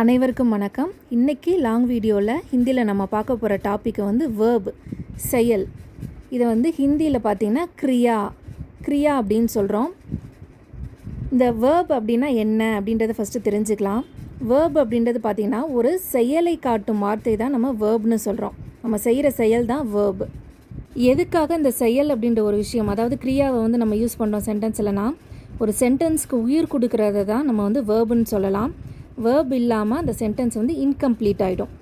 அனைவருக்கும் வணக்கம். இன்றைக்கி லாங் வீடியோவில் ஹிந்தியில் நம்ம பார்க்க போகிற டாப்பிக் வந்து வேர்ப், செயல். இதை வந்து ஹிந்தியில் பார்த்திங்கன்னா கிரியா அப்படின்னு சொல்கிறோம். இந்த வேர்ப் அப்படின்னா என்ன அப்படின்றத ஃபஸ்ட்டு தெரிஞ்சுக்கலாம். வேர்ப் அப்படின்றது பார்த்திங்கன்னா ஒரு செயலை காட்டும் வார்த்தை தான் நம்ம வேர்ப்னு சொல்கிறோம். நம்ம செய்கிற செயல் தான் வேர்ப். எதுக்காக இந்த செயல் அப்படின்ற ஒரு விஷயம், அதாவது கிரியாவை வந்து நம்ம யூஸ் பண்ணுறோம் சென்டென்ஸ்லனா, ஒரு சென்டென்ஸ்க்கு உயிர் கொடுக்கறத தான் நம்ம வந்து வேர்புன்னு சொல்லலாம். வேர்ப் இல்லாமல் அந்த சென்டென்ஸ் வந்து இன்கம்ப்ளீட் ஆகிடும்.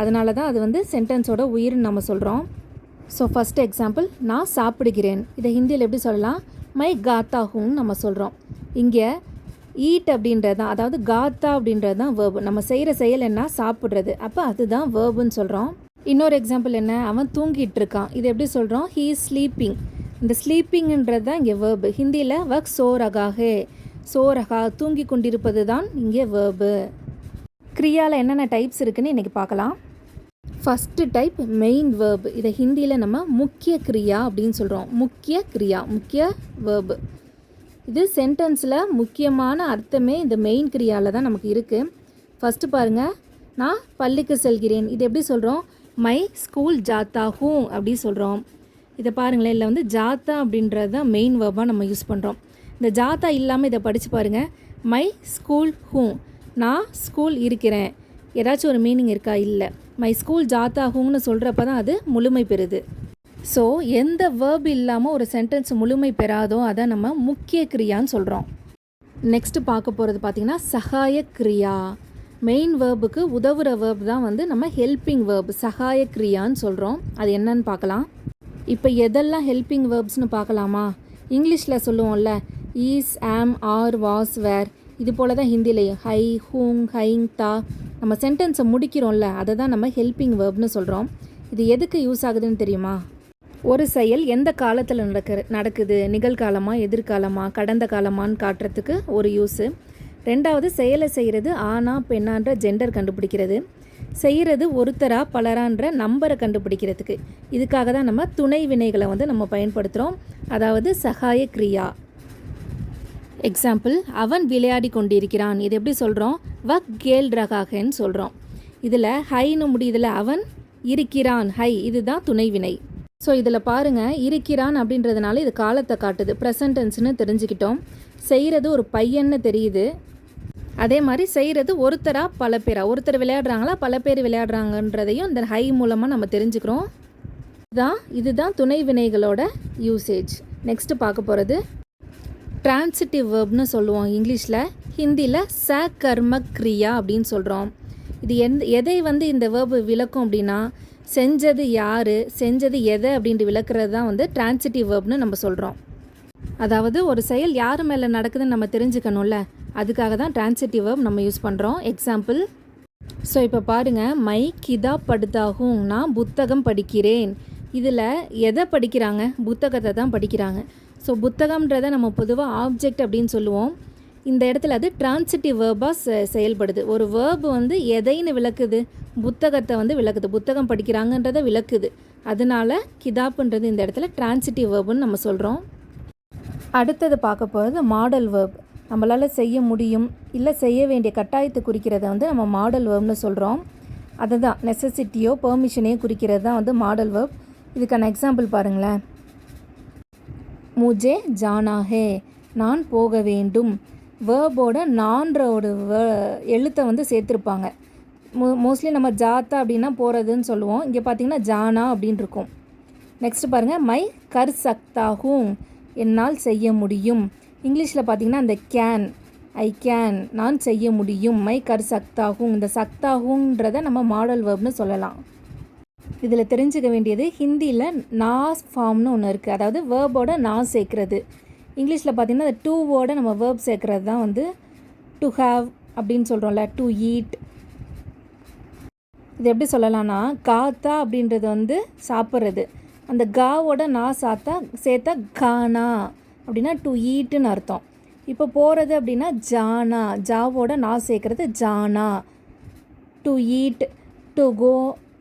அதனால தான் அது வந்து சென்டென்ஸோட உயிர்னு நம்ம சொல்கிறோம். ஸோ ஃபஸ்ட் எக்ஸாம்பிள், நான் சாப்பிடுகிறேன். இதை ஹிந்தியில் எப்படி சொல்லலாம்? மை காத்தா ஹூன்னு நம்ம சொல்கிறோம். இங்கே ஈட் அப்படின்றது தான், அதாவது காத்தா அப்படின்றது தான் வேர்பு. நம்ம செய்கிற செயல் என்ன? சாப்பிட்றது. அப்போ அதுதான் வேர்புன்னு சொல்கிறோம். இன்னொரு எக்ஸாம்பிள் என்ன? அவன் தூங்கிட்டு இருக்கான். இது எப்படி சொல்கிறோம்? He is sleeping. இந்த ஸ்லீப்பிங்ன்றது தான் இங்கே வேர்பு. ஹிந்தியில் வக் சோ ரகாஹே, சோரகா, தூங்கி கொண்டிருப்பது தான் இங்கே வேர்பு. கிரியாவில் என்னென்ன டைப்ஸ் இருக்குதுன்னு இன்றைக்கி பார்க்கலாம். First type main verb. இதை ஹிந்தியில் நம்ம முக்கிய கிரியா அப்படின்னு சொல்கிறோம். முக்கிய கிரியா, முக்கிய வேர்பு. இது சென்டென்ஸில் முக்கியமான அர்த்தமே இந்த மெயின் கிரியாவில் தான் நமக்கு இருக்குது. ஃபஸ்ட்டு பாருங்கள், நான் பள்ளிக்கு செல்கிறேன். இது எப்படி சொல்கிறோம்? மை ஸ்கூல் ஜாத்தா ஹூ அப்படி சொல்கிறோம். இதை பாருங்களேன், இல்லை வந்து ஜாத்தா அப்படின்றது தான் மெயின் வேர்பாக நம்ம யூஸ் பண்ணுறோம். இந்த ஜாத்தா இல்லாமல் இதை படித்து பாருங்கள். மை ஸ்கூல் ஹூ, நான் ஸ்கூல் இருக்கிறேன். ஏதாச்சும் ஒரு மீனிங் இருக்கா? இல்லை. மை ஸ்கூல் ஜாத்தா ஹூன்னு சொல்கிறப்ப தான் அது முழுமை பெறுது. ஸோ எந்த வேர்ப் இல்லாமல் ஒரு சென்டென்ஸ் முழுமை பெறாதோ அதை நம்ம முக்கிய கிரியான்னு சொல்கிறோம். நெக்ஸ்ட்டு பார்க்க போகிறது பார்த்திங்கன்னா சகாய கிரியா. மெயின் வேர்புக்கு உதவுற வேர்ப் தான் வந்து நம்ம ஹெல்பிங் வேர்ப், சகாய கிரியான்னு சொல்கிறோம். அது என்னன்னு பார்க்கலாம். இப்போ எதெல்லாம் ஹெல்பிங் வேர்ப்ஸ்னு பார்க்கலாமா? இங்கிலீஷில் சொல்லுவோம்ல, ஈஸ், ஆம், ஆர், வாஸ், வேர். இது போல் தான் ஹிந்திலையும் ஹை, ஹூங், ஹைங், தா. நம்ம சென்டென்ஸை முடிக்கிறோம்ல, அதை தான் நம்ம ஹெல்பிங் வேர்ப்னு சொல்கிறோம். இது எதுக்கு யூஸ் ஆகுதுன்னு தெரியுமா? ஒரு செயல் எந்த காலத்தில் நடக்குது, நிகழ்காலமா, எதிர்காலமா, கடந்த காலமான்னு காட்டுறதுக்கு ஒரு யூஸு. ரெண்டாவது, செயலை செய்கிறது ஆனா பெண்ணான்ற ஜெண்டர் கண்டுபிடிக்கிறது. செய்கிறது ஒருத்தரா பலரான்ற நம்பரை கண்டுபிடிக்கிறதுக்கு. இதுக்காக தான் நம்ம துணை வினைகளை வந்து நம்ம பயன்படுத்துகிறோம், அதாவது சகாய கிரியா. எக்ஸாம்பிள், அவன் விளையாடி கொண்டிருக்கிறான். இது எப்படி சொல்கிறோம்? வக் கேல் ரகாகன்னு சொல்கிறோம். இதில் ஹைன்னு முடியுதில், அவன் இருக்கிறான், ஹை, இதுதான் துணைவினை. ஸோ இதில் பாருங்கள், இருக்கிறான் அப்படின்றதுனால இது காலத்தை காட்டுது, ப்ரெசன்டென்ஸ்னு தெரிஞ்சுக்கிட்டோம். செய்கிறது ஒரு பையன்னு தெரியுது. அதே மாதிரி செய்கிறது ஒருத்தரா பல பேரா, ஒருத்தர் விளையாடுறாங்களா பல பேர் விளையாடுறாங்கன்றதையும் இந்த ஹை மூலமாக நம்ம தெரிஞ்சுக்கிறோம். இதுதான் துணை வினைகளோட யூசேஜ். நெக்ஸ்ட்டு பார்க்க போகிறது டிரான்சிட்டிவ் வேர்ப்னு சொல்லுவோம் இங்கிலீஷில். ஹிந்தியில் ச கர்ம கிரியா அப்படின்னு சொல்கிறோம். இது எதை வந்து இந்த வேர்பு விளக்கும் அப்படின்னா, செஞ்சது யார், செஞ்சது எதை அப்படின்ட்டு விளக்குறது தான் வந்து டிரான்சிட்டிவ் வேர்ப்னு நம்ம சொல்கிறோம். அதாவது ஒரு செயல் யார் மேலே நடக்குதுன்னு நம்ம தெரிஞ்சுக்கணும்ல, அதுக்காக தான் டிரான்சிட்டிவ் வேர்ப் நம்ம யூஸ் பண்ணுறோம். எக்ஸாம்பிள், ஸோ இப்போ பாருங்கள், மை கிதா படுத்தாகும், நான் புத்தகம் படிக்கிறேன். இதில் எதை படிக்கிறாங்க? புத்தகத்தை தான் படிக்கிறாங்க. ஸோ புத்தகம்ன்றதை நம்ம பொதுவாக ஆப்ஜெக்ட் அப்படின்னு சொல்லுவோம். இந்த இடத்துல அது டிரான்சிட்டிவ் வேர்பாக செயல்படுது. ஒரு வேர்பு வந்து எதைன்னு விளக்குது? புத்தகத்தை வந்து விளக்குது, புத்தகம் படிக்கிறாங்கன்றதை விளக்குது. அதனால கிதாப்புன்றது இந்த இடத்துல டிரான்சிட்டிவ் வேர்புன்னு நம்ம சொல்கிறோம். அடுத்தது பார்க்க போகிறது மாடல் வேர்ப். நம்மளால் செய்ய முடியும் இல்லை செய்ய வேண்டிய கட்டாயத்தை குறிக்கிறத வந்து நம்ம மாடல் வேர்ப்னு சொல்கிறோம். அதுதான் நெசசிட்டியோ பெர்மிஷனையோ குறிக்கிறது தான் வந்து மாடல் வேர்ப். இதுக்கான எக்ஸாம்பிள் பாருங்களேன். முஜே ஜானா ஹே, நான் போக வேண்டும். வேர்போட நான்றோட எழுத்தை வந்து சேர்த்துருப்பாங்க. மோஸ்ட்லி நம்ம ஜாத்தா அப்படின்னா போகிறதுன்னு சொல்லுவோம். இங்கே பார்த்திங்கன்னா ஜானா அப்படின்னு இருக்கும். நெக்ஸ்ட் பாருங்கள், மை கர் சக்தாகும், என்னால் செய்ய முடியும். இங்கிலீஷில் பார்த்திங்கன்னா அந்த கேன், ஐ கேன், நான் செய்ய முடியும். மை கர் சக்தாகும், இந்த சக்தாகுன்றதை நம்ம மாடல் வேர்ப்னு சொல்லலாம். இதில் தெரிஞ்சுக்க வேண்டியது, ஹிந்தியில் நாஸ் ஃபார்ம்னு ஒன்று இருக்குது, அதாவது வேர்போட நான் சேர்க்குறது. இங்கிலீஷில் பார்த்திங்கன்னா அந்த டூவோட நம்ம வேர்ப் சேர்க்குறது தான் வந்து டு ஹாவ் அப்படின்னு சொல்கிறோம்ல, டு ஈட். இது எப்படி சொல்லலாம்னா, காத்தா அப்படின்றது வந்து சாப்பிட்றது. அந்த காவோட நான் சேர்த்தா கானா அப்படின்னா டு ஈட்டுன்னு அர்த்தம். இப்போ போகிறது அப்படின்னா ஜானா, ஜாவோட நான் சேர்க்குறது ஜானா. To eat, to go,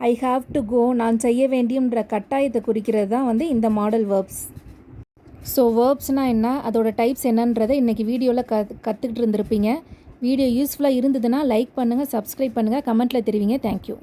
I have to go, நான் செய்ய வேண்டியன்ற கட்டாயத்தை குறிக்கிறது தான் வந்து இந்த மாடல் வேர்ப்ஸ். ஸோ வேர்ப்ஸ்னால் என்ன, அதோட டைப்ஸ் என்னன்றதை இன்றைக்கி வீடியோவில் கற்றுக்கிட்டு இருந்திருப்பீங்க. வீடியோ யூஸ்ஃபுல்லாக இருந்ததுன்னா லைக் பண்ணுங்கள், சப்ஸ்கிரைப் பண்ணுங்கள், கமெண்ட்டில் தெரிவிங்க. தேங்க்யூ.